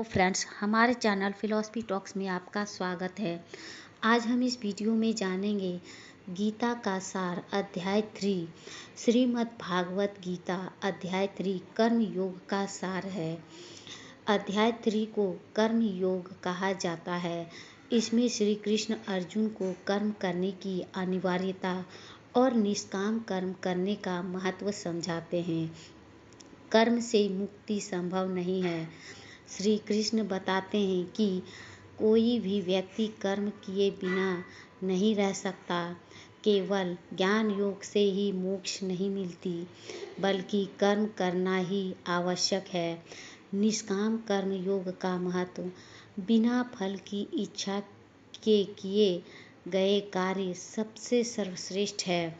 Friends, हमारे channel philosophy talks में आपका स्वागत है। आज हम इस वीडियो में जानेंगे गीता का सार अध्याय 3। श्रीमद् भागवत गीता अध्याय 3 कर्म योग का सार है। अध्याय 3 को कर्म योग कहा जाता है। इसमें श्री कृष्ण अर्जुन को कर्म करने की अनिवार्यता और निष्काम कर्म करने का महत्व समझाते हैं। कर्म से मुक्ति संभव नहीं है। श्री कृष्ण बताते हैं कि कोई भी व्यक्ति कर्म किए बिना नहीं रह सकता। केवल ज्ञान योग से ही मोक्ष नहीं मिलती, बल्कि कर्म करना ही आवश्यक है। निष्काम कर्म योग का महत्व बिना फल की इच्छा के किए गए कार्य सबसे सर्वश्रेष्ठ है।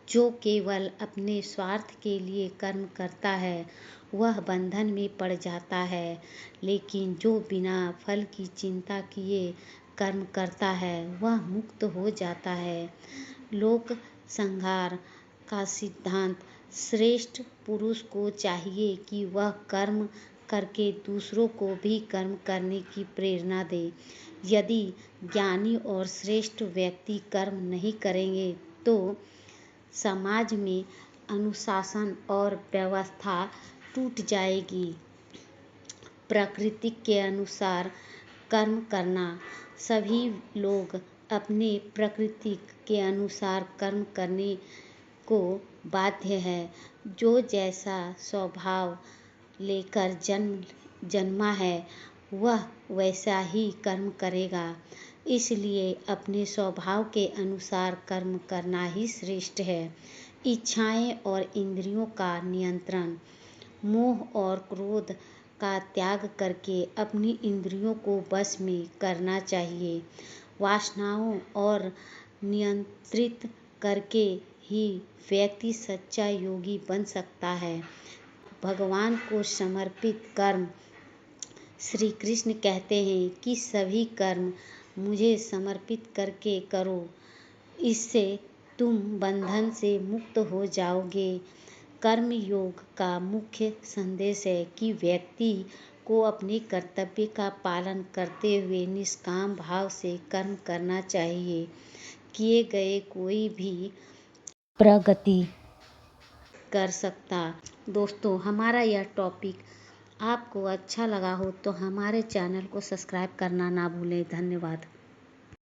जो केवल अपने स्वार्थ के लिए कर्म करता है वह बंधन में पड़ जाता है, लेकिन जो बिना फल की चिंता किए कर्म करता है वह मुक्त हो जाता है। लोक संहार का सिद्धांत श्रेष्ठ पुरुष को चाहिए कि वह कर्म करके दूसरों को भी कर्म करने की प्रेरणा दे। यदि ज्ञानी और श्रेष्ठ व्यक्ति कर्म नहीं करेंगे तो समाज में अनुशासन और व्यवस्था टूट जाएगी। प्रकृति के अनुसार कर्म करना, सभी लोग अपने प्रकृति के अनुसार कर्म करने को बाध्य है। जो जैसा स्वभाव लेकर जन्मा है वह वैसा ही कर्म करेगा। इसलिए अपने स्वभाव के अनुसार कर्म करना ही श्रेष्ठ है। इच्छाएं और इंद्रियों का नियंत्रण, मोह और क्रोध का त्याग करके अपनी इंद्रियों को वश में करना चाहिए। वासनाओं और नियंत्रित करके ही व्यक्ति सच्चा योगी बन सकता है। भगवान को समर्पित कर्म, श्री कृष्ण कहते हैं कि सभी कर्म मुझे समर्पित करके करो, इससे तुम बंधन से मुक्त हो जाओगे। कर्म योग का मुख्य संदेश है कि व्यक्ति को अपने कर्तव्य का पालन करते हुए निष्काम भाव से कर्म करना चाहिए। किए गए कोई भी प्रगति कर सकता। दोस्तों, हमारा यह टॉपिक आपको अच्छा लगा हो तो हमारे चैनल को सब्सक्राइब करना ना भूलें। धन्यवाद।